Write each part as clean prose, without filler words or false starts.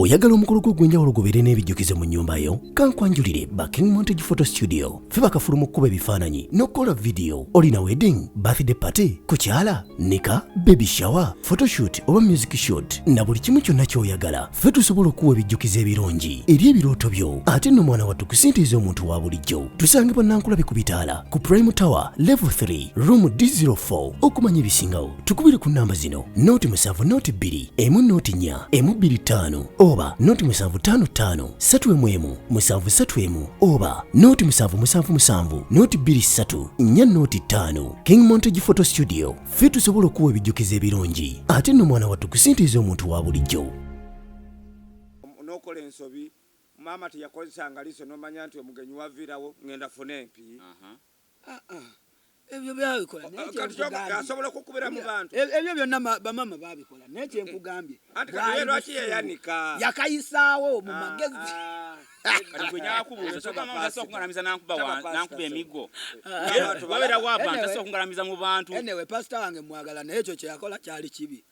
oyagala omukolo gw'ogwenjawulo gubeere n'ebijjukize mu nnyumba yo kankwanjulire ba King Montage Photo Studio ffe bakafuluma okkuba ebifaananyi n'okukola vidiyo. Olina wedding, birthday party, kukyala, nika, baby shower, photoshoot oba music shoot na buli kimu kyonna ky'oyagala ffe tusobola okuwa ebijjukize ebirungi eri ebirooto byo. Ate nno mwana wattu kusintiiza omuntu wa bulijjo. Tusangibwa Nankulabe ku Bitaala ku Prime Tower Level 3 Room D04. Okumanya ebisingawo tukubire ku nnamba zino: noti 7 noti 2 emu noti 4 emu 25 oba noti 755 3 731 oba noti 777 noti 23 4 noti 5. King Montage Photo Studio ffe tusobola okuwa ebijjukize ebirungi ate nno mwana wattu kusintiiza omuntu wa bulijjo. Nokola ensobi maama teyakozesanga liso nomanya nti omugenyi waviirawo ngenda funa empi. Ebyo byabikola asobola okukubira mu bantu ebyo byonna bamama babikola naye kyenkugambye anti kati lwaki yeyanika yakayisaawo mu magezi Kati nyakubuuza soka mama tasoka kungalamiza nankuba emigo wabera waba tasoka kungalamiza mu bantu. Anyway pastor wange mwagala naye ekyo kyeyakola kyali kibi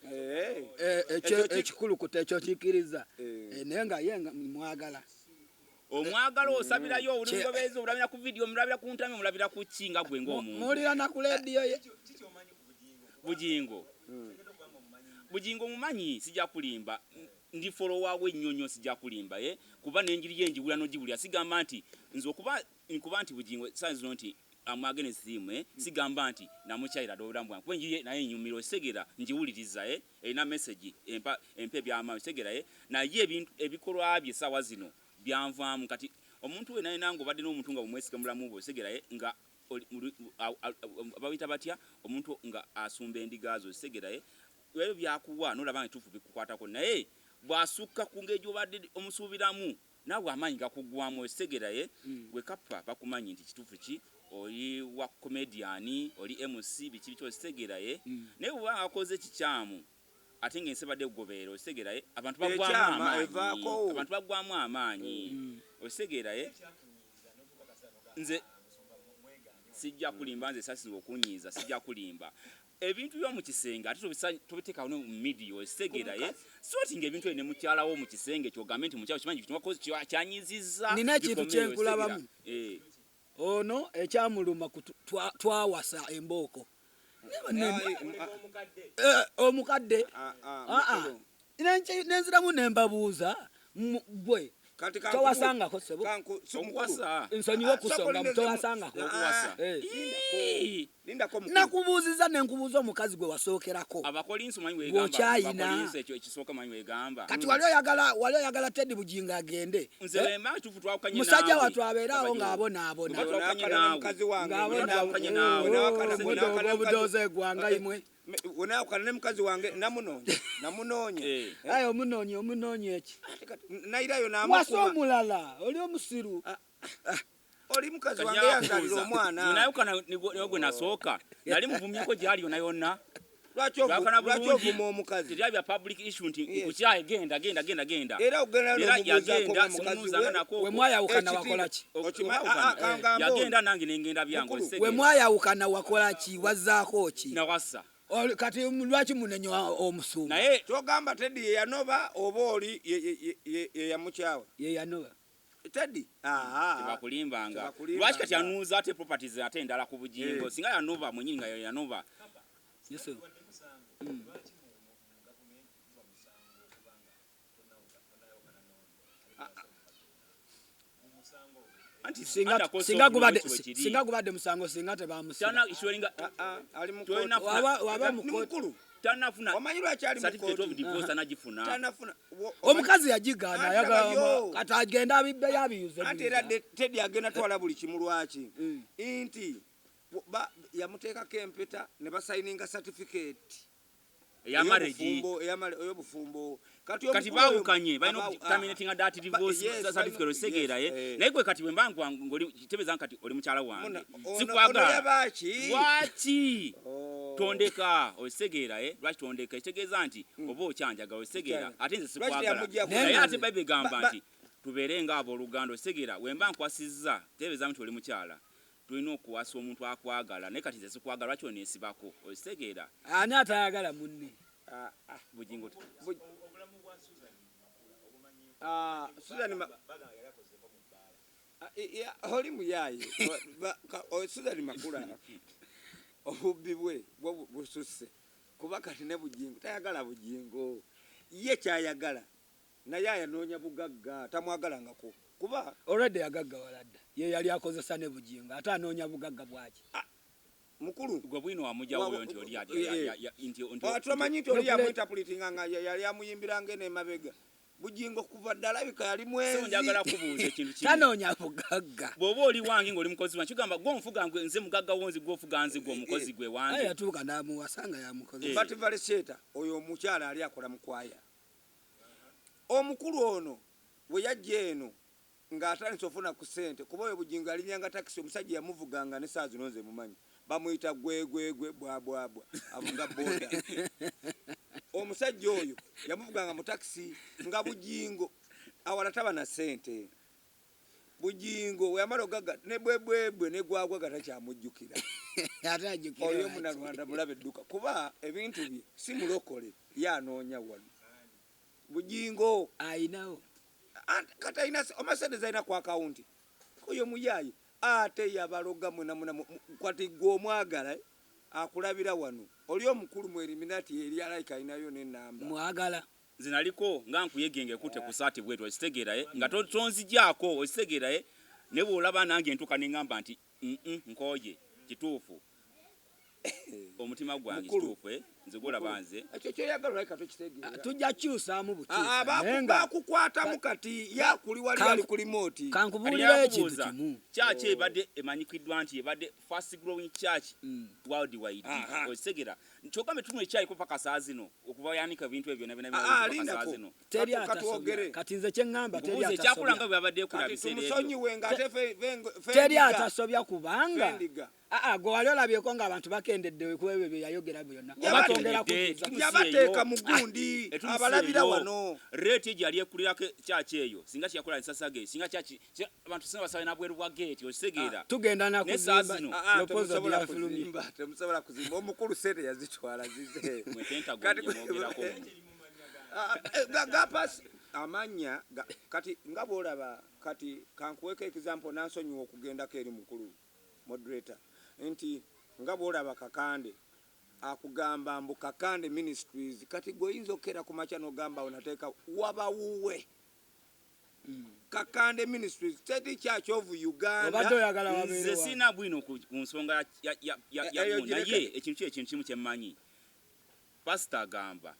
ekikulu kuta ekyo kikiriza naye nga ye mwagala omwagala osabirayo olingobezi olabira ku video mulabira ku ntame mulabira ku kinga gwe ng'omuntu mulira na ku radio ye bugingo mumanyi sijja kulimba ndi follower we nnyonyo sijja kulimba kuba n'enjiri yenjibula n'ogibulya sigamba nti nze okuba nti bugingo size nti amwagene simu sigamba nti namukyayira dobulamu bwange kuba enjiri naye nyumiro segera njiwuliriza erina message empe byama segera naye ebintu ebikolwa bye sawa zino byanvaamu kati omuntu we naye nango badde n'omuntu nga bumwesiga mulamu bwo segera nga abawita batya omuntu nga asumba endigazo segera ebyo byakuwa nolaba ntufu bikukwatako naye bwasukka ku ngeri obadde omusuubiramu naawe amaanyi gakugwamu segera gwe kapa bakumanyi nti kitufu ki oli wa comedian oli MC biki segera naye bw'aba akoze kikyamu ate ng'ensi badde kugoberera osegera abantu bagwamu amaanyi osegera nze sijja kulimba nze sasiza okunyiiza sijja kulimba ebintu by'omu kisenge ate tobiteekawo mu media osegera soti ng'ebintu ebyo ne mukyalawo mu kisenge kyogambe nti mukyalo kimanyi kitumakozi kyanyizizza nina ekintu kyenkulabamu ono ekyamuluma twawasa embooko omukadde nenziramu nembabuuza gwe towasangako sebo nsonyiwe kusonga towasangako nakubuuziza nenkubuuza omukazi gwe wasookerako bwokyayina kati wali oyagala Teddy Bugingo agende musajja wattu abeeraawo ng'abonaabona obudoze egwanga imwe unayokana ne mukazi wange namunonye ayo omunonye eki nairayo namukuma wasomulala oli omusiru oli mukazi wange yanzalira omwana unayokana nigwe nasooka nali muvumyeko gyali yona yonna lwaki ovuma omukazi teryabya public issue nti kukyaye genda era ogenda n'omuzanga nako we mwayawukana wakola ki yagenda nange nengenda byange we mwayawukana wakola ki wazzaako ki nawasa kati lwaki munenya omusuumu naye togamba Teddy yeyanoba oba oli yeyamukyawa yeyanoba Teddy tebakulimbanga lwaki kati anuuza ate properties ate endala ku Bugingo singa yanova mwenyini nga yanova singa gubadde musango singa tebamusina waba mukulu tanafuna omanyi lwaki ali certificate of divorce anagifuna tanafuna omukazi yagigaana ayagala kati agenda abibbe yabiyuze ate era Teddy agenda twala buli kimu lwaki nti yamuteekako empeta ne basayininga certificate ya marriage ey'obufumbo kati bawukanye balina terminating that divorce certificate osegera naye gwe kati wembangwa ngoli kitebeza kati oli mukyala wange sikwagala lwaki tondeka osegera lwaki tondeka kitegeeza nti oba okyanjaga osegera ate nze sikwagala naye ate Bible gamba nti tubeere ng'abooluganda osegera wemba nkwasizza tebeeza nti oli mukyala tulina okuwasa omuntu akwagala naye kati nze sikwagala lwaki oneesibako osegera ani atayagala munne Bugingo Susan oli muyaye Susan Makula obubbi bwe bususse kuba kati ne Bujingo tayagala Bujingo ye kyayagala naye ayanoonya bugagga tamwagalangako kuba already yagagga waladda ye yali akozesa ne Bujingo ate anoonya bugagga bwaki mukulu gwe bwino wamujawo nti oli tumanyi nti oli yamwitapulitinga nga yali amuyimbira ngene mabega Bujingo kuva ddala bika yali mwezi so njagala kubuuza ekintu kino tanoonya bugagga bw'oba oli wange ng'oli mukozi wange kigamba gw'onfuga nze mugagga wonzi gw'ofuga nze gw'omukozi gwe wange yatuuka n'amuwasanga yamukozi Bati Valeseta oyo omukyala ali akola mu kwaya omukulu ono bwe yajja eno ng'atandise ofuna ku ssente kuba oyo Bujingo alinyanga takisi omusajja yamuvuganga ne saa zino nze mumanyi bamuyita gwegwegwe bwabwabwa avuga boda omusajja oyo yamuvuganga mu takisi nga Bujingo awala taba na ssente Bujingo weyamala ogaga ne bwebwebwe ne gwagwa gatakyamujjukira oyo munalwanda mulabe edduka kuba ebintu bye si mulokole yanoonya wano Bujingo ayinawo kati ayina omasedeza ayina ku akawunti oyo muyayi ate yabaloga muna kwati gw'omwagala akulabira wano oli omukulu mu eliminati eri alayika ayinayo n'ennamba mwagala zinaliko nga nkuyegenge kute ku saati bwetu okitegeeraye nga tonzijjaako okitegeeraye ne bw'olaba nange ntuuka ne ŋŋamba nti nkooye kituufu omutima gwange kituufu nze gwolaba nze ekyo kyoyagala olayika tokitegeera tujja kyusaamu butuufu bakukwatamu kati yakuli wali ali ku limoti kankubuulira ekintu kimu kyaki ebadde emanyikiddwa nti ebadde fast growing church worldwide okitegeera kyokka metumu ekyayiko paka saa zino okuba yanika ebintu ebyo nebinaa zino teri kati nze kyeŋŋamba ekyakulanga bwe babadde teri atasobya kubanga gwe wali olabyeko ng'abantu bakendedde ku ebyo bye yayogera byonna obatongera yabateeka mu gundi abalabira wano reeti egyo yali ekulirako kyaki eyo singa kyakola nsasage singa kyaki abantu singa basabe nabweru bwa geeti okitegeera tugenda nakuzimba temusobola kuzimba omukulu sente yazitwala zize gapasi amanya kati nga bwolaba kati kankuweka example nansonyiwa okugendako eri mukulu moderator nti nga bwolaba Kakande akugamba mbu Kakande Ministries kati goyinza okera ku macha n'ogamba onateeka wabawuwe Kakande Ministries tedi Church of Uganda nze sina bwino ku nsonga naye ekintu kimu kyemmanyi pastor agamba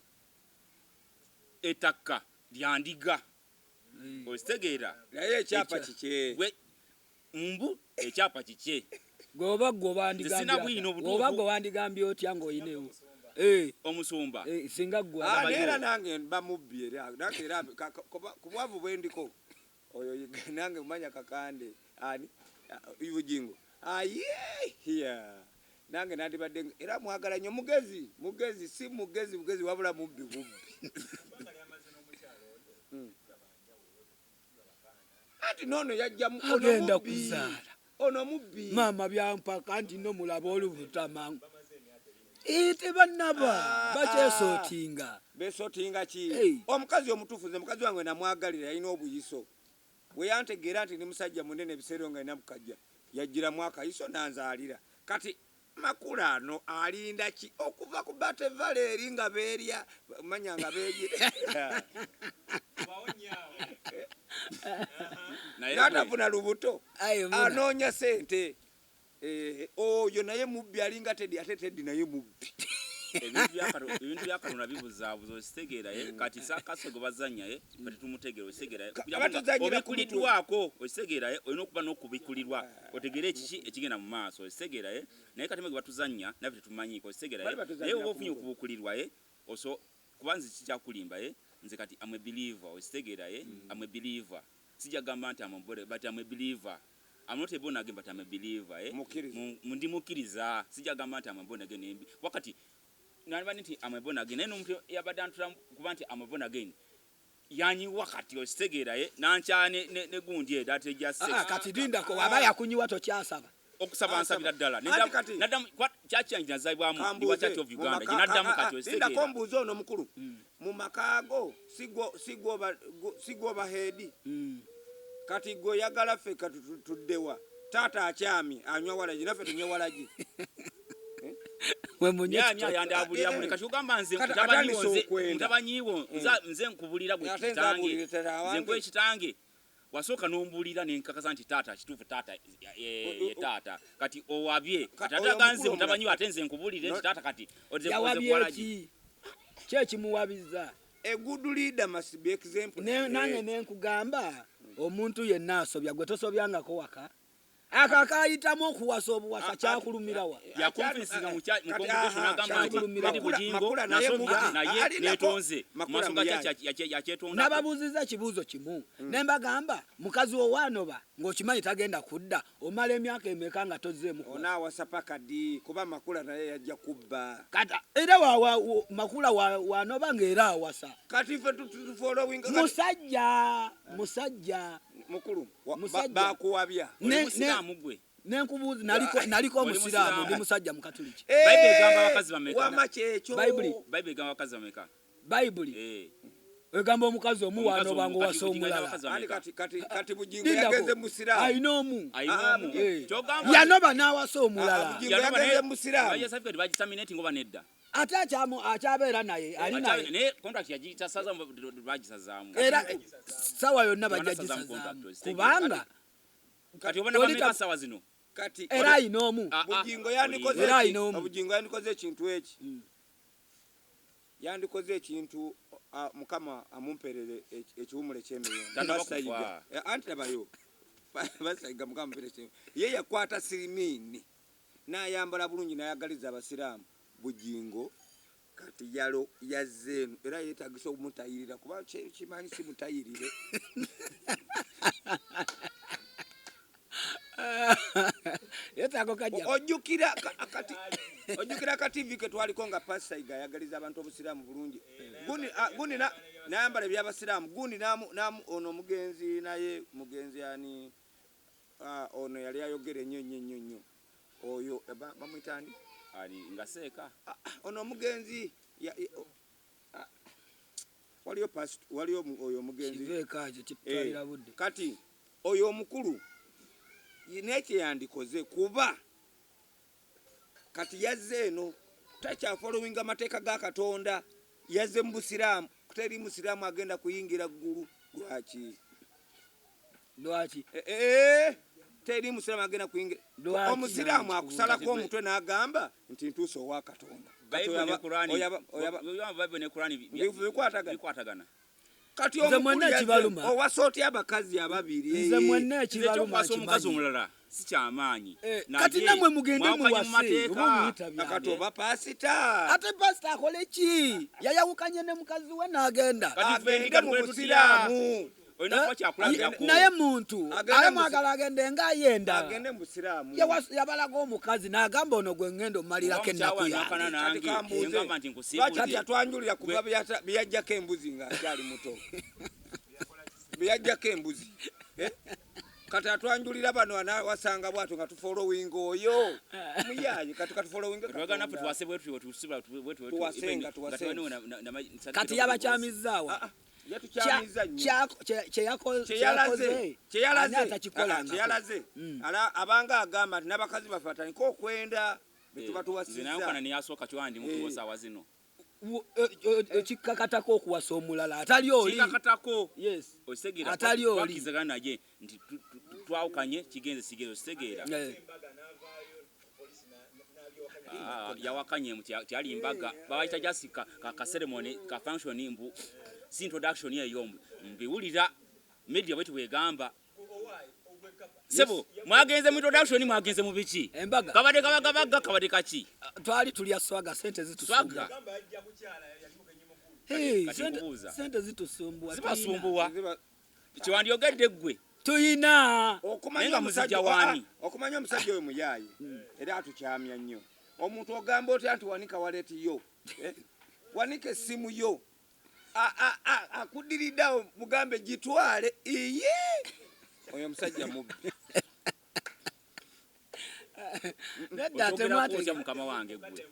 ettaka lyandiga okitegeera naye ekyapa kikye mbu ekyapa kikye goba wandigambye otya ng'oyinewo omusumba singa gwe era nange bamubbi era ku bwavu bwe ndiko oyo nange mumanya Kakande ani Bujingo nange nandibadde era mwagala nnyo mugezi si mugezi wabula mubbi ati nono yajjamu agenda kuzaala ono mubbi mama byampaka nti no mulaba oluvutamangu tebannaba bakyesootinga besootinga ki omukazi omutuufu nze mukazi wange namwagalira yalina obuyiso bwe yantegeera nti ndi musajja munene ebiseera nga alina mukajja yajjiramu akayiso nanzaalira kati Makula ano alinda ki okuva ku Bate Valeri nga beerya manya nga beegira natafuna lubuto anoonya sente oyo naye mubbi alinga Teddy ate Teddy naye mubbi ebintu byakalona bibuzaabuza okitegeeraye kati saakasogo bazanyaye kati tumutegeera okitegeeraye obikuliddwako okitegeeraye olina okuba n'okubikulirwa otegeere ekiki ekigenda mu maaso okitegeeraye naye kati ge batuzannya naffe tetumanyiiko okitegeeraye naye oba ofunye okubukulirwaye kuba nze kikyakulimbaye nze kati am a believer okitegeeraye am a believer sijja gamba nti but am a believer. I'm not a born again, but I'm a believer. Mundi mukkiriza sijja gamba nti am a born again wakati nalaba nti am a born again naye n'omuntu yabadde kuba nti am a born again yanyi wakati okitegeeraye nankyane ne gundi eda tejja kati lindako waba yakunyiwa tokyasaba okusaba nsabira ddala naddamu kyakyanyi nazaalibwamu ndi wa Church of Uganda ginaddamu kati osegeera ndako mbuuza ono mukulu mu makaago sigwoba heedi kati gwe oyagala ffe kati tuddewa taata akyami anywa walagi naffe tunywe walagi yandabulira mule kati ogamba nze mutabanyiwo nze nkubulira gwe kitange nze nkwe kitange wasooka n'ombuulira nenkakasa nti taata kituufu taata ye taata kati owabye kati ataganze mutabanyiwo ate nze nkubulire nti taata kati yawabye kyekimuwabiza a good leader must be example nange nenkugamba omuntu yenna asobya gwe tosobyangako waka akakayitamu okuwasa obuwasa kyakulumirawa yakonfesinga mu congregation agamba nti bugingo nasomya naye netonze masonga yakyetonda nababuuziza kibuuzo kimu nembagamba mukazi wowanoba ng'okimanyi tagenda kudda omala emyaka emeka nga tozzeemu onaawasa pakadi kuba makula naye yajja kubba kata era makula wanoba ng'era awasa kati ffe tufolowinga musajja mukulu bakuwabya mugwe nenkubuuza naliko omusiraamu ndi musajja mukatuliki bayibuli egamba abakazi bameka wama kyekyo bayibuli egamba abakazi bameka bayibuli egamba omukazi omu wanoba ng'owasa omulala kati bugingo yageze musiraamu ayinomu yanoba n'awasa omulala yageze musiraamu certificate bagisaminate ngoba nedda ate akyabeera naye ali naye contract yagitasaza bagisazaamu era sawa yonna bajjagisazaamu kubanga kati obona bameka sawa zino kati era ayinoomu bugingo yandikoze ekintu eki yandikoze ekintu mukama amumperere ekiwumule ky'emiyembe anti labayo basayiga mukama amumperere ekiwumule ye yakwata sirimini n'ayambala bulungi n'ayagaliza abasiraamu bugingo kati yalo yazenu era yeetagisa omutayirira kuba kimanyi si mutayirire ojjukira kativi ke twaliko nga pasayiga ayagaliza abantu obusiraamu bulungi gundi nayambala ebyabasiraamu gundi ono omugenzi naye mugenzi ani ono yali ayogera ennyo oyo bamwitandi ali ngaseeka ono omugenzi waliyo oyo omugenzi kati oyo omukulu nekye yandikoze kuba kati yazze eno takyafolowinga amateeka ga Katonda yazze mu busiraamu teri musiraamu agenda kuyingira ggulu lwaki teri musiraamu agenda kuyingira omusiraamu akusalako omutwe n'agamba nti ntuuse owa Katonda bikwatagana kati owasa otya abakazi ababiri nze mwenna ekibaluma omukazi omulala si kyamaanyi kati namwe mugende muwase kati oba pasita ate pasita akole ki yayawukanye ne mukazi we n'agenda agende mu busiraamu naye muntu alemwagala agende ng'ayenda agende mu busiraamu yabalaga omukazi n'agamba ono gwe ngendo mmalirako ennaku kati atwanjulira kuba byajjako embuzi ng'akyali muto byajjako embuzi kati atwanjulira bano wasanga bwatu nga tufolowinga oyo muyayi kati katufolowinga kati yabakyamizaawa kyeyalaze abanga agamba nti n'abakazi baffe batandika okwenda betuba tuwasizza kikkakatako okuwasa omulala atali oli atali oli naye nti twawukanye kigenze sigenze ositegeera yawakanye tyali imbaga babayita just ka ceremony ka function mbu si introduction eyo mbiwulira media bwetu wegamba sebo mwagenze mu introduction mwagenze mu biki embaga kabade kaki twali tulya swaga sente zituswaga sente zitusumbua zibasumbuwa kiwandyogedde gwe tuyina okumanya omusajja oyo muyayi era atukyamya nnyo omuntu ogamba otya nti wanika waleti yo wanika essimu yo akudiriddawo mugambe gitwale iye oyo musajja mubbi nedda temwate mukama wange gwe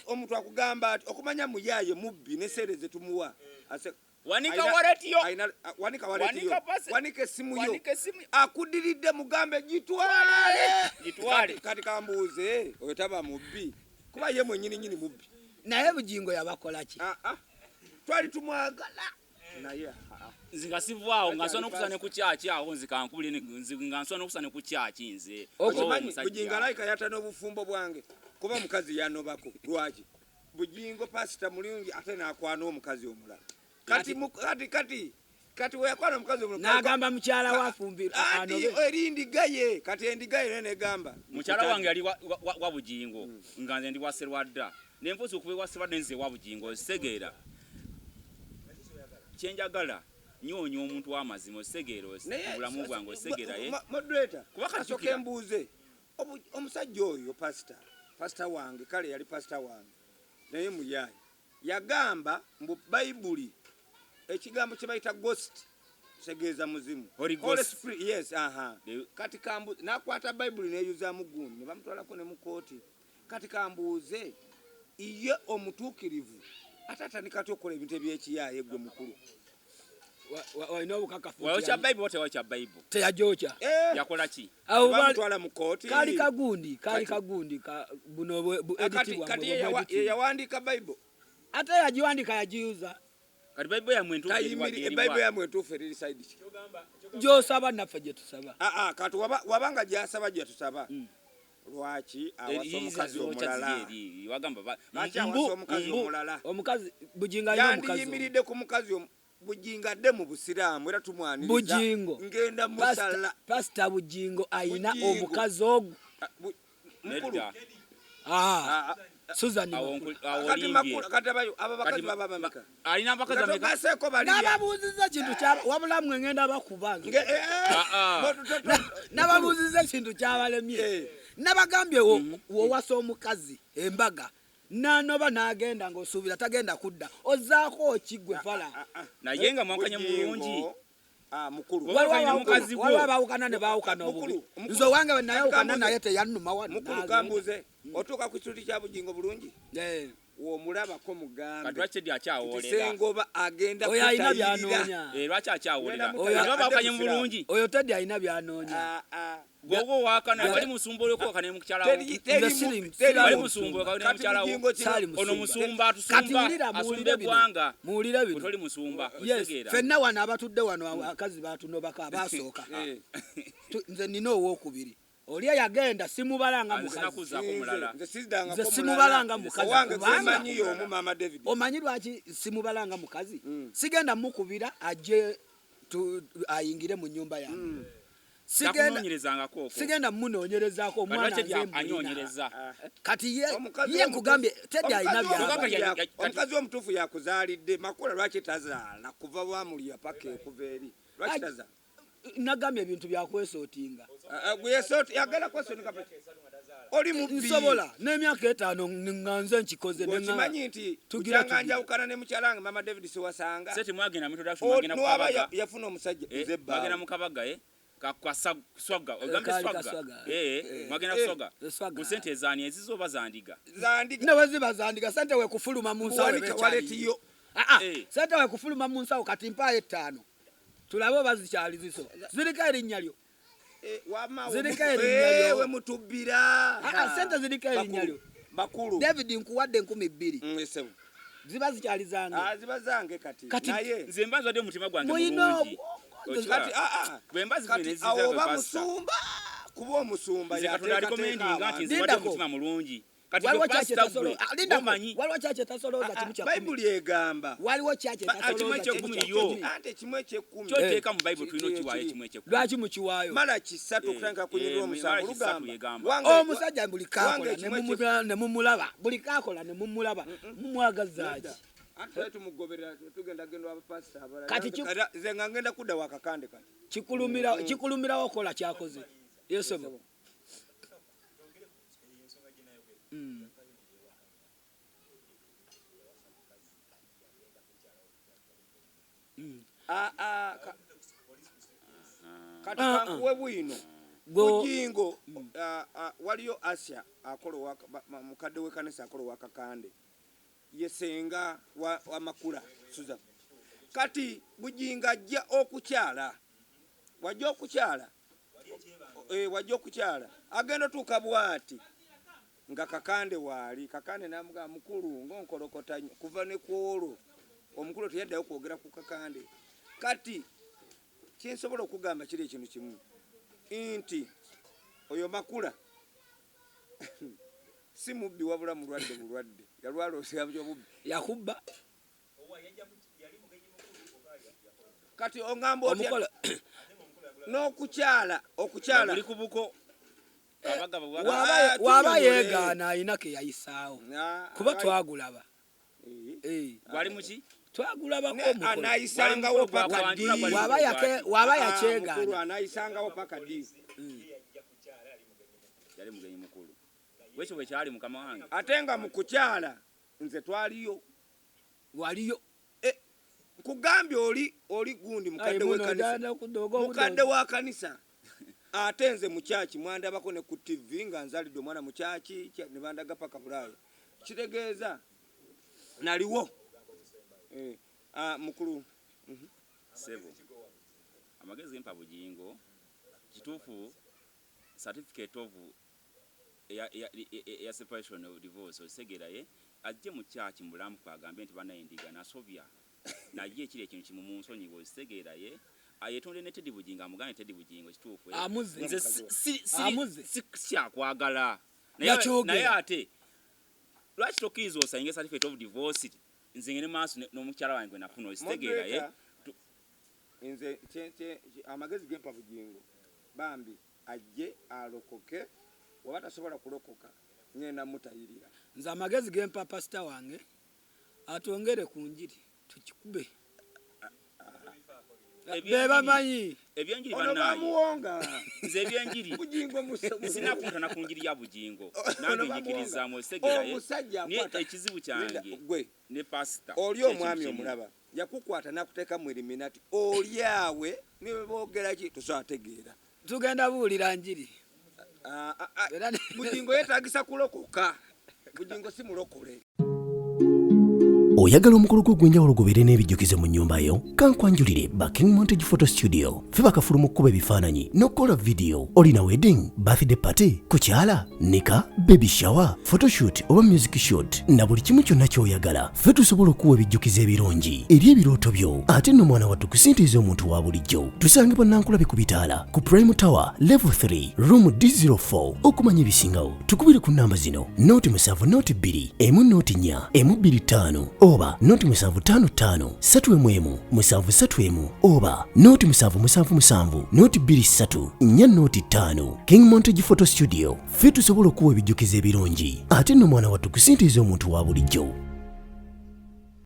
omuntu akugamba ati okumanya muyaye mubbi n'essere ze tumuwa wanika waletyo wanika essimu yo akudiridde mugambe gitwale kati kambuuze oyo taba mubbi kuba ye mwennyini mubbi naye bugingo yabakola ki twali tumwagala naye nzinga sivaawo nga nsona okusane ku kyaki awo nzikankubule nga nsona okusane ku kyaki nze okimanyi bugingo alayika yata n'obufumbo bwange kuba omukazi yanobako lwaki bugingo pasita mulungi ate nakwana omukazi omulala kati weyakwana omukazi omulala nagamba mukyala wafumbira anobe eri ndigaye kati endigaye naye negamba mukyala wange yali wa bugingo nga nze ndi wa Serwadda nempozi okuba wa Serwadda nze wa bugingo segeera kyenjagala nyonyo omuntu w'amazima osegeera obulamu bwange osegeera ye moderator kasooka embuuze omusajja oyo pasita wange kale yali pasita wange naye muyaye yagamba mbu bayibuli ekigambo kye bayita ghost kitegeeza muzimu Holy Spirit, yes kati kambuuze nakwata bayibuli neyuzaamu gundi ne bamutwalako ne mu kooti kati kambuuze iye omutuukirivu ate atandika okola ebintu ebyekiyaye gwe mukulu walina obukakafu wayocha Bible wote wayocha Bible teyajocha yakola ki bamutwala mu kooti kali kagundi buno editibwa kati yawandika Bible ate yajiwandika yajiuza kati Bible ya mwentu Bible ya mwentu ferili side gyosaba naffe gye tusaba kati wabanga gyasaba gye tusaba lwaki awasa omukazi omulala lwaki awasa omukazi omulala omukazi bugingo alina omukazi yandiyimiridde ku mukazi bugingo adde mu busiraamu era tumwaniriza bugingo ngenda musala pasita bugingo ayina omukazi ogwo mukulu Susan kati abakazi baba bameka alina abakazi ameka baseko bali nababuuziza kintu kya wabula mwe ngenda bakubanga nababuuziza ekintu kyabalemye nabagambye wowasa omukazi embaga nanoba nagenda ng'osuubira tagenda kudda ozaako kigwe fala naye nga mwakanya mulungi mukulu waliwo abawukana ne baawukana obubi nze owange wenayawukana naye teyannuma mukulu kambuuze otuuka ku kiruti kya bugingo bulungi womulabako mugambesengoba agenda oyo alina byanoonya lwaki akyawolera bawukanye mulungi oyo teddi alina byanoonya gwogo wakana bali musumba olyoka wakane mukyala bali musumba wakane mukyala ono musumba atusumba asumbe gwanga muwulire bino toli musumba fenna wano abatudde wano akazi batunobaka abasooka nze nina owookubiri oli yagenda simubalanga mukazi nze simubalanga mukazi omanyi lwaki simubalanga mukazi sigenda mukubira ajje ayingire mu nnyumba yange sigenda munoonyerezaako omwana anyonyereza kati ye nkugambye teddi alina omukazi omutuufu yakuzaalidde makula lwaki tazaala kuva bwamulya paka ekuva eri lwaki tazaala nagambye ebintu byakwesootinga yagala kwesootinga oli mubbi nsobola n'emyaka 5 nga nze nkikoze okimanyi nti kukyanga njawukana ne mukyala wange mama David Siwasanga mwagenda mu introduction mwagenda mukabaga yafuna omusajja mwagenda mukabaga swagga ogambe swagga mwagenda kuswaga ku sente ezaani ezizo oba zandiga ne weziba zandiga sente wekufuluma mu nsawo waletiyo sente wekufuluma mu nsawo kati mpaayo 5 tulabe oba zikyali ziso zirika erinnya lyo zirika erinnya lyo mutubbira sente zirika erinnya lyo bakulu David nkuwadde 2,000 ziba zikyali zange ziba zange kati naye nze mbanzadde omutima gwange mulungi oba musumba kuba omusumba yateekateeka nti nziwadde omutima mulungi waliwo kyakye tasolooza kimu kya Bayibuli egamba waliwo kyakye tasolooza kimu eky'ekkumi kyoteeka mu Bayibuli tulina okiwaayo kimu eky'ekkumi lwaki mukiwaayo mala 3 okutandika kunyirira omusanvu lugamba omusajja buli kakola ne mumulaba buli kakola ne mumulaba mumwagazaaki tumugoberera tugenda genda abapasita abalala kati ze nga ngenda kudda wakakande kati kikulumira okola kyakoze yesobo kati kankuwe bwino bujingo waliyo Asia akola mukadde w'ekkanisa akola wakakande yesenga wa makula Susan kati bujinga ajja okukyala wajja okukyala agenda tuuka bwati nga kakande waali kakande namuga mukulu ng'onkolokota kuva ne kwolwo omukulu teyaddayo kwogera ku kakande kati kyensobola okugamba kiri ekintu kimu nti oyo makula si mubbi wabula mulwadde yalwala osiyamjo bubbi yakubba kati ongamba otya n'okukyala buli kubuko waba yeegaana ayina ke yayisaawo kuba twagulaba wali muki twagulabako anayisangawo paka ddi waba yakyegaana anayisangawo paka ddi yali mugenyi mukulu wekyo bwe kyali mukama wange ate nga mu kukyala nze twaliyo waliyo nkugambye oli gundi mukadde wa kanisa ate nze mu kyaki mwandabako ne ku TV nga nzalidde omwana mu kyaki ne bandaga paka Bulaaya kitegeeza naliwo mukulu sebo amagezi mpa bujingo kituufu certificate of ya separation of divorce osegeraye ajje mu kyaki mulamu kwagambe nti bana endiga nasobya naye ekiri ekintu kimu mu nsonyi bw'osegeraye ayetonde ne Teddy Bujinga amugane Teddy Bujingo kituufu amuze si kyakwagala naye ate lwaki tokkiriza osayinga certificate of divorce nze ngene maaso n'omukyala wange nafuna osegeraye nze amagezi gempa Bujingo bambi ajje alokoke waba tasobola kulokoka ngenda mutayirira nze amagezi gempa pastor wange atongere ku njiri tukikube bebamanyi ebyenjiri banamuwonga nze ebyenjiri Bujingo sinakuntana ku njiri ya Bujingo nange njikirizamu osegeraye niye ekizibu kyange ne pastor oli omwami omulaba yakukwata nakuteeka mu eliminati oli awe niwe boogera ki tusategeera tugenda buulira njiri Bujingo yeetagisa kulokoka Bujingo si mulokole oyagala omukolo gw'ogwenjawulo gubeere n'ebijjukize mu nnyumba yo kankwanjulire Backing Montage Photo Studio fe bakafuluma okukuba ebifaananyi n'okukola vidiyo olina wedding birthday party kukyala nika baby shower photoshoot oba music shoot na buli kimu kyonna ky'oyagala fe tusobola okuwa ebijjukize ebirungi eri ebirooto byo ate nno mwana wattu kusintiiza omuntu wa bulijjo tusangibwa Nankulabe ku bitaala ku Prime Tower level 3 room D04 okumanya ebisingawo tukubire ku nnamba zino noti 7 noti 2 emu noti 4 emu 25 oba noti 755 3 731 oba noti 777 noti 23 4 noti 5 King Montage Photo Studio fe tusobola okuwa ebijjukize ebirungi ate nno mwana wattu kusintiiza omuntu wa bulijjo